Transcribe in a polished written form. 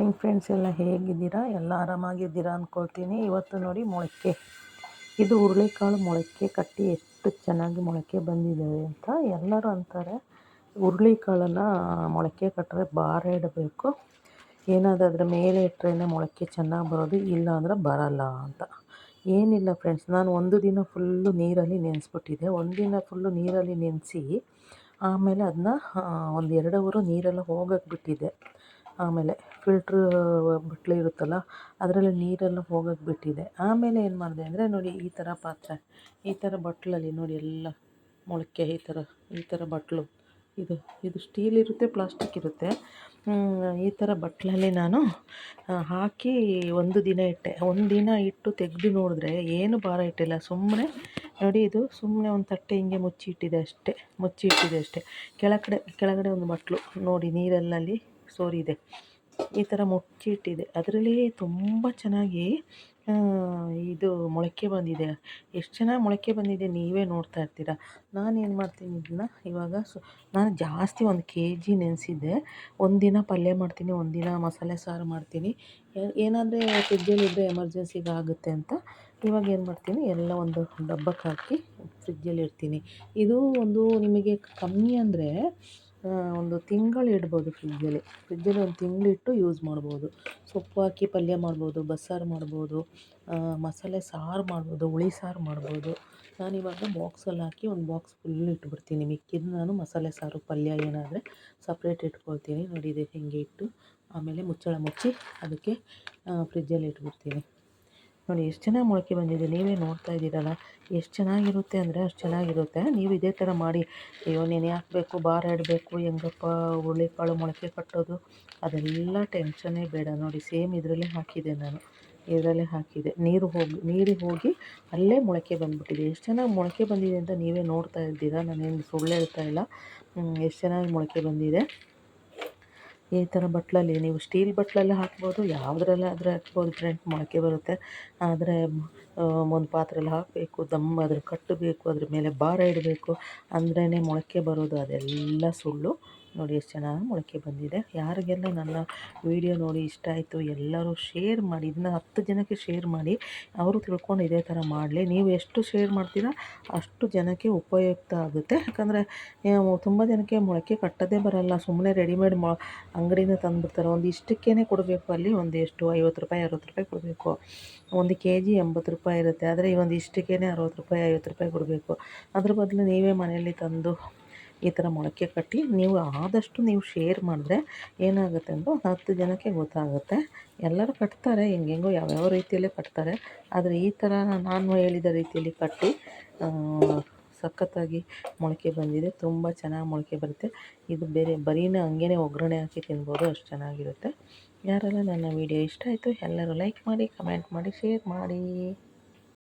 Morning friends, ಎಲ್ಲ ಹೇಗಿದ್ದೀರಾ? ಎಲ್ಲ ಆರಾಮಾಗಿದ್ದೀರಾ ಅಂದ್ಕೊಳ್ತೀನಿ. ಇವತ್ತು ನೋಡಿ ಮೊಳಕೆ, ಇದು ಹುರುಳಿಕಾಳು ಮೊಳಕೆ ಕಟ್ಟಿ ಎಷ್ಟು ಚೆನ್ನಾಗಿ ಮೊಳಕೆ ಬಂದಿದ್ದಾವೆ ಅಂತ ಎಲ್ಲರೂ ಅಂತಾರೆ. ಹುರುಳಿಕಾಳನ್ನು ಮೊಳಕೆ ಕಟ್ಟರೆ ಭಾರ ಇಡಬೇಕು, ಏನಾದರೂ ಅದರ ಮೇಲೆ ಇಟ್ಟರೆ ಮೊಳಕೆ ಚೆನ್ನಾಗಿ ಬರೋದು, ಇಲ್ಲ ಅಂದರೆ ಬರಲ್ಲ ಅಂತ. ಏನಿಲ್ಲ ಫ್ರೆಂಡ್ಸ್, ನಾನು ಒಂದು ದಿನ ಫುಲ್ಲು ನೀರಲ್ಲಿ ನೆನೆಸ್ಬಿಟ್ಟಿದ್ದೆ. ಒಂದು ದಿನ ಫುಲ್ಲು ನೀರಲ್ಲಿ ನೆನೆಸಿ ಆಮೇಲೆ ಅದನ್ನ ಒಂದು 2 ಅವರು ನೀರೆಲ್ಲ ಹೋಗಕ್ಕೆ ಬಿಟ್ಟಿದ್ದೆ. ಆಮೇಲೆ ಫಿಲ್ಟ್ರ್ ಬಟ್ಲು ಇರುತ್ತಲ್ಲ, ಅದರಲ್ಲಿ ನೀರೆಲ್ಲ ಹೋಗಕ್ಕೆ ಬಿಟ್ಟಿದ್ದೆ. ಆಮೇಲೆ ಏನು ಮಾಡಿದೆ ಅಂದರೆ ನೋಡಿ, ಈ ಥರ ಪಾತ್ರೆ, ಈ ಥರ ಬಟ್ಲಲ್ಲಿ ನೋಡಿ ಎಲ್ಲ ಮೊಳಕೆ ಈ ಥರ ಬಟ್ಲು, ಇದು ಸ್ಟೀಲ್ ಇರುತ್ತೆ, ಪ್ಲಾಸ್ಟಿಕ್ ಇರುತ್ತೆ. ಈ ಥರ ಬಟ್ಲಲ್ಲಿ ನಾನು ಹಾಕಿ ಒಂದು ದಿನ ಇಟ್ಟೆ. ಒಂದು ದಿನ ಇಟ್ಟು ತೆಗೆದು ನೋಡಿದ್ರೆ ಏನು ಭಾರ ಇಟ್ಟಿಲ್ಲ, ಸುಮ್ಮನೆ ನೋಡಿ, ಇದು ಸುಮ್ಮನೆ ಒಂದು ತಟ್ಟೆ ಹಿಂಗೆ ಮುಚ್ಚಿಟ್ಟಿದೆ ಅಷ್ಟೇ. ಕೆಳಗಡೆ ಒಂದು ಬಟ್ಲು ನೋಡಿ ನೀರಲ್ಲಲ್ಲಿ ಸೋರಿದೆ, ಈ ಥರ ಮುಚ್ಚಿಟ್ಟಿದೆ. ಅದರಲ್ಲಿ ತುಂಬ ಚೆನ್ನಾಗಿ ಇದು ಮೊಳಕೆ ಬಂದಿದೆ. ಎಷ್ಟು ಚೆನ್ನಾಗಿ ಮೊಳಕೆ ಬಂದಿದೆ ನೀವೇ ನೋಡ್ತಾ ಇರ್ತೀರ. ನಾನೇನು ಮಾಡ್ತೀನಿ, ಇದನ್ನ ಇವಾಗ ನಾನು ಜಾಸ್ತಿ 1 kg ನೆನೆಸಿದ್ದೆ. ಒಂದಿನ ಪಲ್ಯ ಮಾಡ್ತೀನಿ, ಒಂದಿನ ಮಸಾಲೆ ಸಾರು ಮಾಡ್ತೀನಿ. ಏನಾದರೆ ಫ್ರಿಜ್ಜಲ್ಲಿದ್ದರೆ ಎಮರ್ಜೆನ್ಸಿಗೆ ಆಗುತ್ತೆ ಅಂತ ಇವಾಗ ಏನು ಮಾಡ್ತೀನಿ, ಎಲ್ಲ ಒಂದು ಡಬ್ಬಕ್ಕೆ ಹಾಕಿ ಫ್ರಿಜ್ಜಲ್ಲಿ ಇಡ್ತೀನಿ. ಇದು ಒಂದು ನಿಮಗೆ ಕಮ್ಮಿ ಅಂದರೆ ಒಂದು ತಿಂಗಳು ಇಡ್ಬೋದು ಫ್ರಿಜ್ಜಲ್ಲಿ 1 ತಿಂಗಳಿಟ್ಟು ಯೂಸ್ ಮಾಡ್ಬೋದು. ಸೊಪ್ಪು ಹಾಕಿ ಪಲ್ಯ ಮಾಡ್ಬೋದು, ಬಸ್ಸಾರು ಮಾಡ್ಬೋದು, ಮಸಾಲೆ ಸಾರು ಮಾಡ್ಬೋದು, ಹುಳಿ ಸಾರು ಮಾಡ್ಬೋದು. ನಾನಿವಾಗ ಬಾಕ್ಸಲ್ಲಿ ಹಾಕಿ ಒಂದು ಬಾಕ್ಸ್ ಫುಲ್ ಇಟ್ಬಿಡ್ತೀನಿ. ಮಿಕ್ಕಿದ್ದು ನಾನು ಮಸಾಲೆ ಸಾರು ಪಲ್ಯ ಏನಾದರೆ ಸಪ್ರೇಟ್ ಇಟ್ಕೊಳ್ತೀನಿ. ನೋಡಿ, ಇದು ಹಿಂಗೆ ಇಟ್ಟು ಆಮೇಲೆ ಮುಚ್ಚಳ ಮುಚ್ಚಿ ಅದಕ್ಕೆ ಫ್ರಿಜ್ಜಲ್ಲಿ ಇಟ್ಬಿಡ್ತೀನಿ. ನೋಡಿ ಎಷ್ಟು ಚೆನ್ನಾಗಿ ಮೊಳಕೆ ಬಂದಿದೆ, ನೀವೇ ನೋಡ್ತಾ ಇದ್ದೀರಲ್ಲ. ಎಷ್ಟು ಚೆನ್ನಾಗಿರುತ್ತೆ ಅಂದರೆ ಅಷ್ಟು ಚೆನ್ನಾಗಿರುತ್ತೆ. ನೀವು ಇದೇ ಥರ ಮಾಡಿ. ಅಯ್ಯೋ ನೆನೆ ಹಾಕಬೇಕು, ಭಾರ ಇಡಬೇಕು, ಹೆಂಗಪ್ಪ ಹುರುಳಿಕಾಳು ಮೊಳಕೆ ಕಟ್ಟೋದು, ಅದೆಲ್ಲ ಟೆನ್ಷನ್ನೇ ಬೇಡ. ನೋಡಿ, ಸೇಮ್ ಇದರಲ್ಲೇ ಹಾಕಿದೆ ನಾನು, ನೀರಿಗೆ ಹೋಗಿ ಅಲ್ಲೇ ಮೊಳಕೆ ಬಂದುಬಿಟ್ಟಿದೆ. ಎಷ್ಟು ಚೆನ್ನಾಗಿ ಮೊಳಕೆ ಬಂದಿದೆ ಅಂತ ನೀವೇ ನೋಡ್ತಾ ಇದ್ದೀರಾ, ನಾನೇನು ಸುಳ್ಳು ಹೇಳ್ತಾ ಇಲ್ಲ. ಎಷ್ಟು ಚೆನ್ನಾಗಿ ಮೊಳಕೆ ಬಂದಿದೆ. ಈ ಥರ ಬಟ್ಲಲ್ಲಿ, ನೀವು ಸ್ಟೀಲ್ ಬಟ್ಲಲ್ಲಿ ಹಾಕ್ಬೋದು, ಯಾವುದ್ರಲ್ಲಾದರೆ ಹಾಕ್ಬೋದು ಫ್ರೆಂಡ್ಸ್, ಮೊಳಕೆ ಬರುತ್ತೆ. ಆದರೆ ಒಂದು ಪಾತ್ರೆಯಲ್ಲಿ ಹಾಕಬೇಕು, ಅದ್ರ ಕಟ್ಟಬೇಕು, ಅದ್ರ ಮೇಲೆ ಭಾರ ಇಡಬೇಕು ಅಂದ್ರೇ ಮೊಳಕೆ ಬರೋದು. ಅದೆಲ್ಲ ಸುಳ್ಳು. ನೋಡಿ ಎಷ್ಟು ಚೆನ್ನಾಗಿ ಮೊಳಕೆ ಬಂದಿದೆ. ಯಾರಿಗೆಲ್ಲ ನನ್ನ ವಿಡಿಯೋ ನೋಡಿ ಇಷ್ಟ ಆಯಿತು ಎಲ್ಲರೂ ಶೇರ್ ಮಾಡಿ, ಇದನ್ನ 10 ಜನಕ್ಕೆ ಶೇರ್ ಮಾಡಿ, ಅವರು ತಿಳ್ಕೊಂಡು ಇದೇ ಥರ ಮಾಡಲಿ. ನೀವು ಎಷ್ಟು ಶೇರ್ ಮಾಡ್ತೀರಾ ಅಷ್ಟು ಜನಕ್ಕೆ ಉಪಯುಕ್ತ ಆಗುತ್ತೆ. ಯಾಕಂದರೆ ತುಂಬ ಜನಕ್ಕೆ ಮೊಳಕೆ ಕಟ್ಟೋದೇ ಬರಲ್ಲ, ಸುಮ್ಮನೆ ರೆಡಿಮೇಡ್ ಅಂಗಡಿಯಿಂದ ತಂದುಬಿಡ್ತಾರೆ. ಒಂದು ಇಷ್ಟಕ್ಕೇ ಕೊಡಬೇಕು, ಅಲ್ಲಿ ಒಂದು ಎಷ್ಟು 50 ರೂಪಾಯಿ 60 ರೂಪಾಯಿ ಕೊಡಬೇಕು. 1 kg 80 ರೂಪಾಯಿ ಇರುತ್ತೆ, ಆದರೆ ಈ ಒಂದು ಇಷ್ಟಕ್ಕೇ 60 ರೂಪಾಯಿ 50 ರೂಪಾಯಿ ಕೊಡಬೇಕು. ಅದ್ರ ಬದಲು ನೀವೇ ಮನೆಯಲ್ಲಿ ತಂದು ಈ ಥರ ಮೊಳಕೆ ಕಟ್ಟಿ, ನೀವು ಆದಷ್ಟು ನೀವು ಶೇರ್ ಮಾಡಿದ್ರೆ ಏನಾಗುತ್ತೆ ಅಂದರೆ 10 ಜನಕ್ಕೆ ಗೊತ್ತಾಗುತ್ತೆ. ಎಲ್ಲರೂ ಕಟ್ತಾರೆ, ಹೆಂಗೆಂಗೋ ಯಾವ್ಯಾವ ರೀತಿಯಲ್ಲೇ ಕಟ್ತಾರೆ. ಆದರೆ ಈ ಥರ ನಾನು ಹೇಳಿದ ರೀತಿಯಲ್ಲಿ ಕಟ್ಟಿ ಸಖತ್ತಾಗಿ ಮೊಳಕೆ ಬಂದಿದೆ. ತುಂಬ ಚೆನ್ನಾಗಿ ಮೊಳಕೆ ಬರುತ್ತೆ. ಇದು ಬರೀನ ಹಂಗೇ ಒಗ್ಗರಣೆ ಹಾಕಿ ತಿನ್ಬೋದು, ಅಷ್ಟು ಚೆನ್ನಾಗಿರುತ್ತೆ. ಯಾರೆಲ್ಲ ನನ್ನ ವಿಡಿಯೋ ಇಷ್ಟ ಆಯಿತು ಎಲ್ಲರೂ ಲೈಕ್ ಮಾಡಿ, ಕಮೆಂಟ್ ಮಾಡಿ, ಶೇರ್ ಮಾಡಿ.